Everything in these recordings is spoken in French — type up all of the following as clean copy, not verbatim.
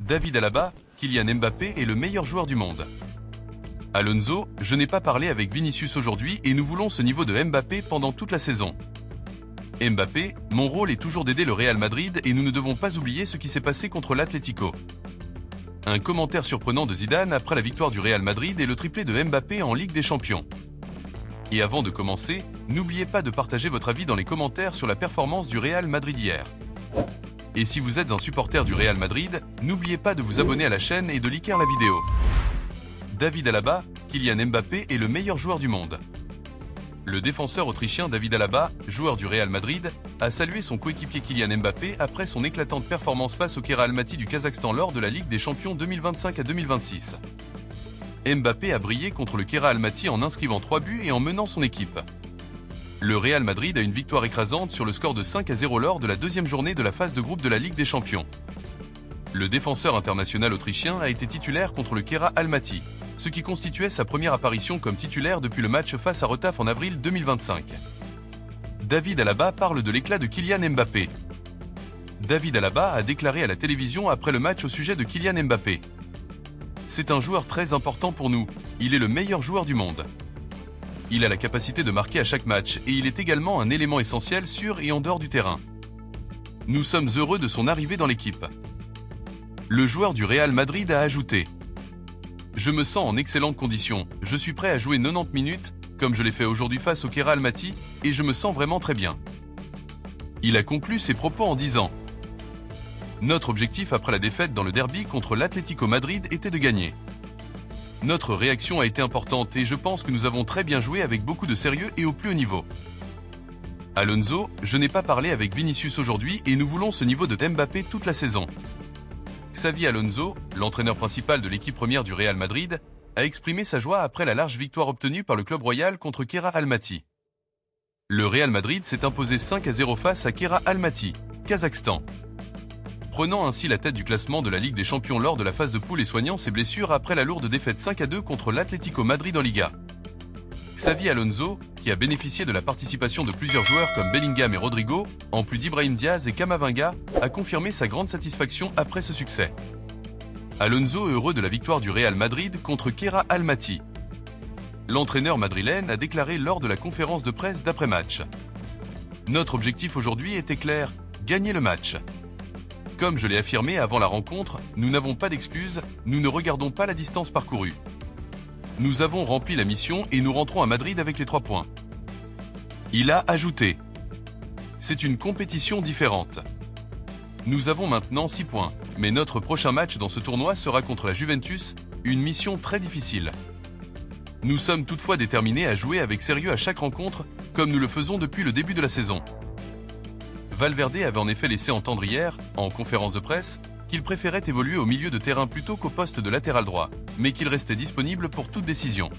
David Alaba, Kylian Mbappé est le meilleur joueur du monde. Alonso, je n'ai pas parlé avec Vinicius aujourd'hui et nous voulons ce niveau de Mbappé pendant toute la saison. Mbappé, mon rôle est toujours d'aider le Real Madrid et nous ne devons pas oublier ce qui s'est passé contre l'Atlético. Un commentaire surprenant de Zidane après la victoire du Real Madrid et le triplé de Mbappé en Ligue des Champions. Et avant de commencer, n'oubliez pas de partager votre avis dans les commentaires sur la performance du Real Madrid hier. Et si vous êtes un supporter du Real Madrid, n'oubliez pas de vous abonner à la chaîne et de liker la vidéo. David Alaba, Kylian Mbappé est le meilleur joueur du monde. Le défenseur autrichien David Alaba, joueur du Real Madrid, a salué son coéquipier Kylian Mbappé après son éclatante performance face au Kara Almaty du Kazakhstan lors de la Ligue des Champions 2025 à 2026. Mbappé a brillé contre le Kara Almaty en inscrivant 3 buts et en menant son équipe. Le Real Madrid a une victoire écrasante sur le score de 5-0 lors de la deuxième journée de la phase de groupe de la Ligue des Champions. Le défenseur international autrichien a été titulaire contre le Kara Almaty, ce qui constituait sa première apparition comme titulaire depuis le match face à Retaf en avril 2025. David Alaba parle de l'éclat de Kylian Mbappé. David Alaba a déclaré à la télévision après le match au sujet de Kylian Mbappé. C'est un joueur très important pour nous, il est le meilleur joueur du monde. Il a la capacité de marquer à chaque match et il est également un élément essentiel sur et en dehors du terrain. Nous sommes heureux de son arrivée dans l'équipe. Le joueur du Real Madrid a ajouté: je me sens en excellentes conditions, je suis prêt à jouer 90 minutes, comme je l'ai fait aujourd'hui face au Kara Almaty, et je me sens vraiment très bien. Il a conclu ses propos en disant: notre objectif après la défaite dans le derby contre l'Atlético Madrid était de gagner. Notre réaction a été importante et je pense que nous avons très bien joué avec beaucoup de sérieux et au plus haut niveau. Alonso, je n'ai pas parlé avec Vinicius aujourd'hui et nous voulons ce niveau de Mbappé toute la saison. Xavi Alonso, l'entraîneur principal de l'équipe première du Real Madrid, a exprimé sa joie après la large victoire obtenue par le club royal contre Kara Almaty. Le Real Madrid s'est imposé 5-0 face à Kara Almaty, Kazakhstan. Prenant ainsi la tête du classement de la Ligue des Champions lors de la phase de poule et soignant ses blessures après la lourde défaite 5-2 contre l'Atlético Madrid en Liga. Xavi Alonso, qui a bénéficié de la participation de plusieurs joueurs comme Bellingham et Rodrigo, en plus d'Ibrahim Diaz et Camavinga, a confirmé sa grande satisfaction après ce succès. Alonso est heureux de la victoire du Real Madrid contre Kara Almaty. L'entraîneur madrilène a déclaré lors de la conférence de presse d'après-match: notre objectif aujourd'hui était clair, gagner le match. Comme je l'ai affirmé avant la rencontre, nous n'avons pas d'excuses, nous ne regardons pas la distance parcourue. Nous avons rempli la mission et nous rentrons à Madrid avec les 3 points. Il a ajouté: c'est une compétition différente. Nous avons maintenant 6 points, mais notre prochain match dans ce tournoi sera contre la Juventus, une mission très difficile. Nous sommes toutefois déterminés à jouer avec sérieux à chaque rencontre, comme nous le faisons depuis le début de la saison. Valverde avait en effet laissé entendre hier, en conférence de presse, qu'il préférait évoluer au milieu de terrain plutôt qu'au poste de latéral droit, mais qu'il restait disponible pour toute décision.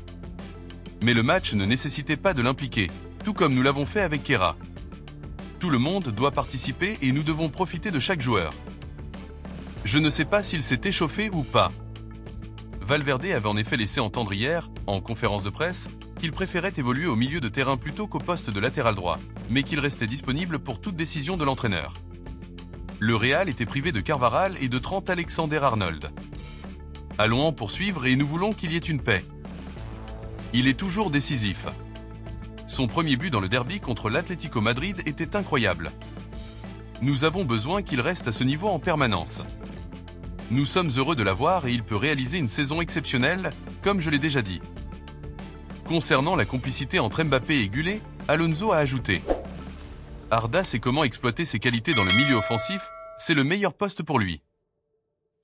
Mais le match ne nécessitait pas de l'impliquer, tout comme nous l'avons fait avec Kara. Tout le monde doit participer et nous devons profiter de chaque joueur. Je ne sais pas s'il s'est échauffé ou pas. Valverde avait en effet laissé entendre hier, en conférence de presse, qu'il préférait évoluer au milieu de terrain plutôt qu'au poste de latéral droit, mais qu'il restait disponible pour toute décision de l'entraîneur. Le Real était privé de Carvajal et de Trent Alexander-Arnold. Allons en poursuivre et nous voulons qu'il y ait une paix. Il est toujours décisif. Son premier but dans le derby contre l'Atlético Madrid était incroyable. Nous avons besoin qu'il reste à ce niveau en permanence. Nous sommes heureux de l'avoir et il peut réaliser une saison exceptionnelle, comme je l'ai déjà dit. Concernant la complicité entre Mbappé et Gullet, Alonso a ajouté: Arda sait comment exploiter ses qualités dans le milieu offensif, c'est le meilleur poste pour lui.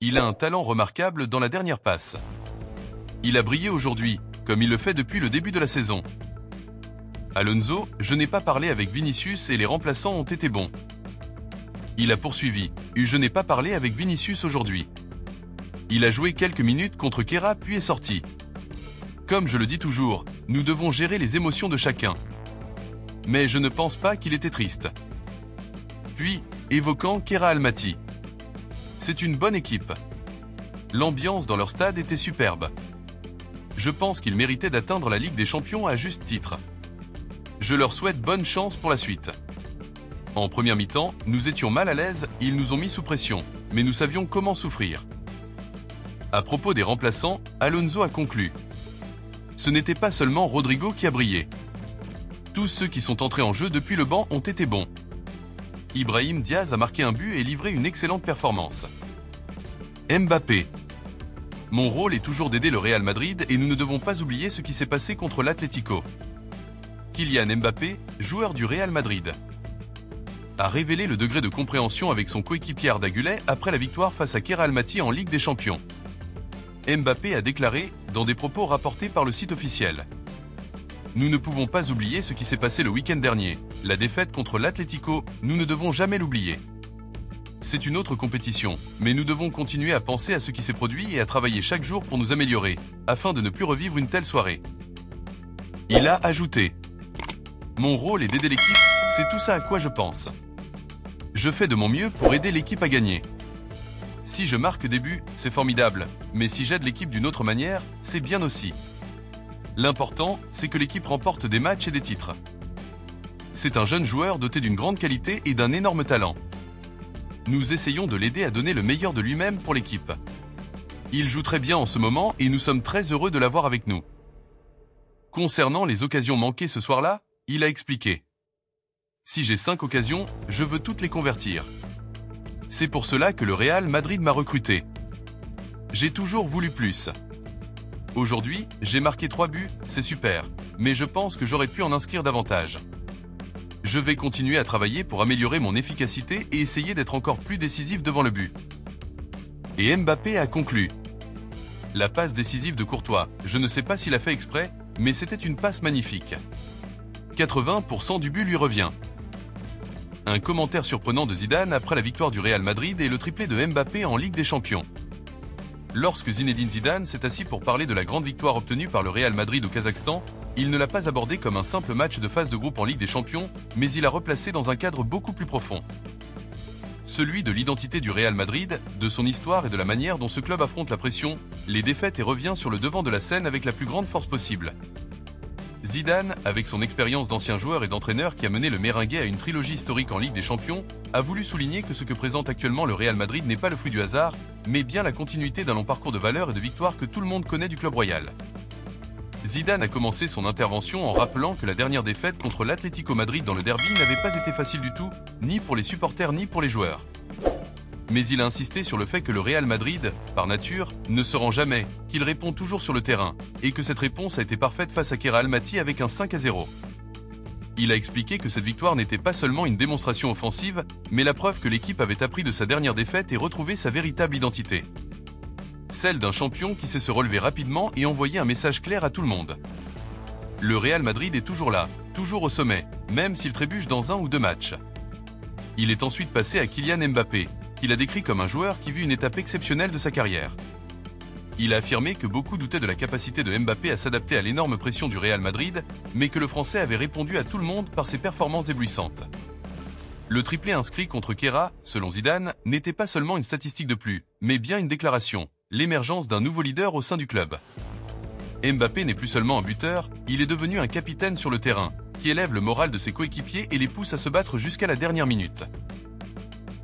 Il a un talent remarquable dans la dernière passe. Il a brillé aujourd'hui, comme il le fait depuis le début de la saison. Alonso, je n'ai pas parlé avec Vinicius et les remplaçants ont été bons. Il a poursuivi, je n'ai pas parlé avec Vinicius aujourd'hui. Il a joué quelques minutes contre Kara puis est sorti. Comme je le dis toujours, nous devons gérer les émotions de chacun. Mais je ne pense pas qu'il était triste. Puis, évoquant Kara Almaty. C'est une bonne équipe. L'ambiance dans leur stade était superbe. Je pense qu'ils méritaient d'atteindre la Ligue des Champions à juste titre. Je leur souhaite bonne chance pour la suite. En première mi-temps, nous étions mal à l'aise, ils nous ont mis sous pression, mais nous savions comment souffrir. À propos des remplaçants, Alonso a conclu. Ce n'était pas seulement Rodrigo qui a brillé. Tous ceux qui sont entrés en jeu depuis le banc ont été bons. Ibrahim Diaz a marqué un but et livré une excellente performance. Mbappé. Mon rôle est toujours d'aider le Real Madrid et nous ne devons pas oublier ce qui s'est passé contre l'Atlético. Kylian Mbappé, joueur du Real Madrid, a révélé le degré de compréhension avec son coéquipier Arda Güler après la victoire face à Keira Almaty en Ligue des Champions. Mbappé a déclaré, dans des propos rapportés par le site officiel. Nous ne pouvons pas oublier ce qui s'est passé le week-end dernier. La défaite contre l'Atlético, nous ne devons jamais l'oublier. C'est une autre compétition, mais nous devons continuer à penser à ce qui s'est produit et à travailler chaque jour pour nous améliorer, afin de ne plus revivre une telle soirée. Il a ajouté. Mon rôle est d'aider l'équipe, c'est tout ça à quoi je pense. Je fais de mon mieux pour aider l'équipe à gagner. Si je marque des buts, c'est formidable, mais si j'aide l'équipe d'une autre manière, c'est bien aussi. L'important, c'est que l'équipe remporte des matchs et des titres. C'est un jeune joueur doté d'une grande qualité et d'un énorme talent. Nous essayons de l'aider à donner le meilleur de lui-même pour l'équipe. Il joue très bien en ce moment et nous sommes très heureux de l'avoir avec nous. Concernant les occasions manquées ce soir-là, il a expliqué. Si j'ai 5 occasions, je veux toutes les convertir. C'est pour cela que le Real Madrid m'a recruté. J'ai toujours voulu plus. Aujourd'hui, j'ai marqué 3 buts, c'est super, mais je pense que j'aurais pu en inscrire davantage. Je vais continuer à travailler pour améliorer mon efficacité et essayer d'être encore plus décisif devant le but. Et Mbappé a conclu. La passe décisive de Courtois, je ne sais pas s'il a fait exprès, mais c'était une passe magnifique. 80% du but lui revient. Un commentaire surprenant de Zidane après la victoire du Real Madrid et le triplé de Mbappé en Ligue des Champions. Lorsque Zinedine Zidane s'est assis pour parler de la grande victoire obtenue par le Real Madrid au Kazakhstan, il ne l'a pas abordé comme un simple match de phase de groupe en Ligue des Champions, mais il l'a replacé dans un cadre beaucoup plus profond. Celui de l'identité du Real Madrid, de son histoire et de la manière dont ce club affronte la pression, les défaites et revient sur le devant de la scène avec la plus grande force possible. Zidane, avec son expérience d'ancien joueur et d'entraîneur qui a mené le Merengue à une trilogie historique en Ligue des Champions, a voulu souligner que ce que présente actuellement le Real Madrid n'est pas le fruit du hasard, mais bien la continuité d'un long parcours de valeurs et de victoires que tout le monde connaît du club royal. Zidane a commencé son intervention en rappelant que la dernière défaite contre l'Atlético Madrid dans le derby n'avait pas été facile du tout, ni pour les supporters ni pour les joueurs. Mais il a insisté sur le fait que le Real Madrid, par nature, ne se rend jamais, qu'il répond toujours sur le terrain, et que cette réponse a été parfaite face à Keira Almaty avec un 5-0. Il a expliqué que cette victoire n'était pas seulement une démonstration offensive, mais la preuve que l'équipe avait appris de sa dernière défaite et retrouvé sa véritable identité. Celle d'un champion qui sait se relever rapidement et envoyer un message clair à tout le monde. Le Real Madrid est toujours là, toujours au sommet, même s'il trébuche dans 1 ou 2 matchs. Il est ensuite passé à Kylian Mbappé, qu'il a décrit comme un joueur qui vit une étape exceptionnelle de sa carrière. Il a affirmé que beaucoup doutaient de la capacité de Mbappé à s'adapter à l'énorme pression du Real Madrid, mais que le Français avait répondu à tout le monde par ses performances éblouissantes. Le triplé inscrit contre Keira, selon Zidane, n'était pas seulement une statistique de plus, mais bien une déclaration, l'émergence d'un nouveau leader au sein du club. Mbappé n'est plus seulement un buteur, il est devenu un capitaine sur le terrain, qui élève le moral de ses coéquipiers et les pousse à se battre jusqu'à la dernière minute.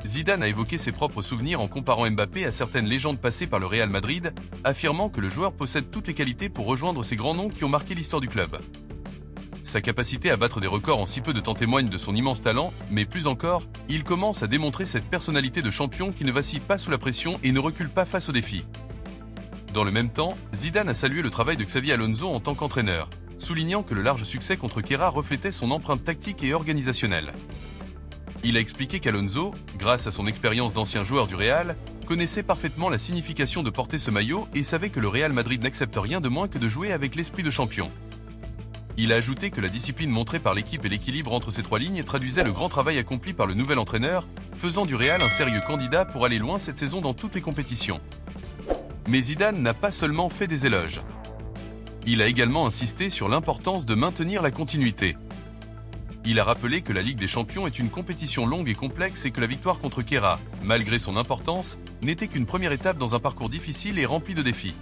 Zidane a évoqué ses propres souvenirs en comparant Mbappé à certaines légendes passées par le Real Madrid, affirmant que le joueur possède toutes les qualités pour rejoindre ces grands noms qui ont marqué l'histoire du club. Sa capacité à battre des records en si peu de temps témoigne de son immense talent, mais plus encore, il commence à démontrer cette personnalité de champion qui ne vacille pas sous la pression et ne recule pas face aux défis. Dans le même temps, Zidane a salué le travail de Xavi Alonso en tant qu'entraîneur, soulignant que le large succès contre Keira reflétait son empreinte tactique et organisationnelle. Il a expliqué qu'Alonso, grâce à son expérience d'ancien joueur du Real, connaissait parfaitement la signification de porter ce maillot et savait que le Real Madrid n'accepte rien de moins que de jouer avec l'esprit de champion. Il a ajouté que la discipline montrée par l'équipe et l'équilibre entre ces 3 lignes traduisaient le grand travail accompli par le nouvel entraîneur, faisant du Real un sérieux candidat pour aller loin cette saison dans toutes les compétitions. Mais Zidane n'a pas seulement fait des éloges. Il a également insisté sur l'importance de maintenir la continuité. Il a rappelé que la Ligue des Champions est une compétition longue et complexe et que la victoire contre Keira, malgré son importance, n'était qu'une première étape dans un parcours difficile et rempli de défis.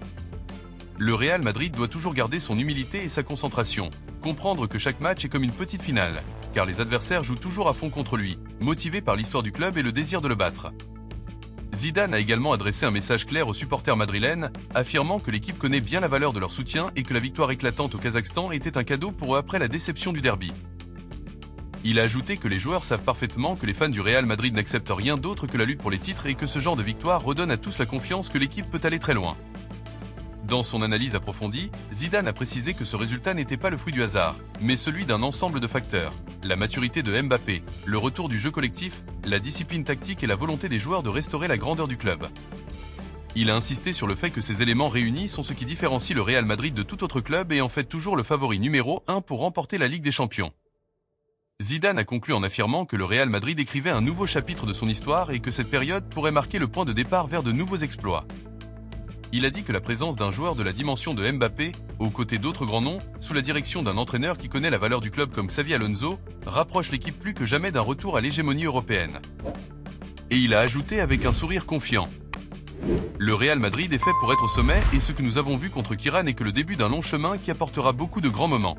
Le Real Madrid doit toujours garder son humilité et sa concentration, comprendre que chaque match est comme une petite finale, car les adversaires jouent toujours à fond contre lui, motivés par l'histoire du club et le désir de le battre. Zidane a également adressé un message clair aux supporters madrilènes, affirmant que l'équipe connaît bien la valeur de leur soutien et que la victoire éclatante au Kazakhstan était un cadeau pour eux après la déception du derby. Il a ajouté que les joueurs savent parfaitement que les fans du Real Madrid n'acceptent rien d'autre que la lutte pour les titres et que ce genre de victoire redonne à tous la confiance que l'équipe peut aller très loin. Dans son analyse approfondie, Zidane a précisé que ce résultat n'était pas le fruit du hasard, mais celui d'un ensemble de facteurs. La maturité de Mbappé, le retour du jeu collectif, la discipline tactique et la volonté des joueurs de restaurer la grandeur du club. Il a insisté sur le fait que ces éléments réunis sont ce qui différencie le Real Madrid de tout autre club et en fait toujours le favori numéro 1 pour remporter la Ligue des Champions. Zidane a conclu en affirmant que le Real Madrid écrivait un nouveau chapitre de son histoire et que cette période pourrait marquer le point de départ vers de nouveaux exploits. Il a dit que la présence d'un joueur de la dimension de Mbappé, aux côtés d'autres grands noms, sous la direction d'un entraîneur qui connaît la valeur du club comme Xavi Alonso, rapproche l'équipe plus que jamais d'un retour à l'hégémonie européenne. Et il a ajouté avec un sourire confiant. Le Real Madrid est fait pour être au sommet et ce que nous avons vu contre Kiran n'est que le début d'un long chemin qui apportera beaucoup de grands moments.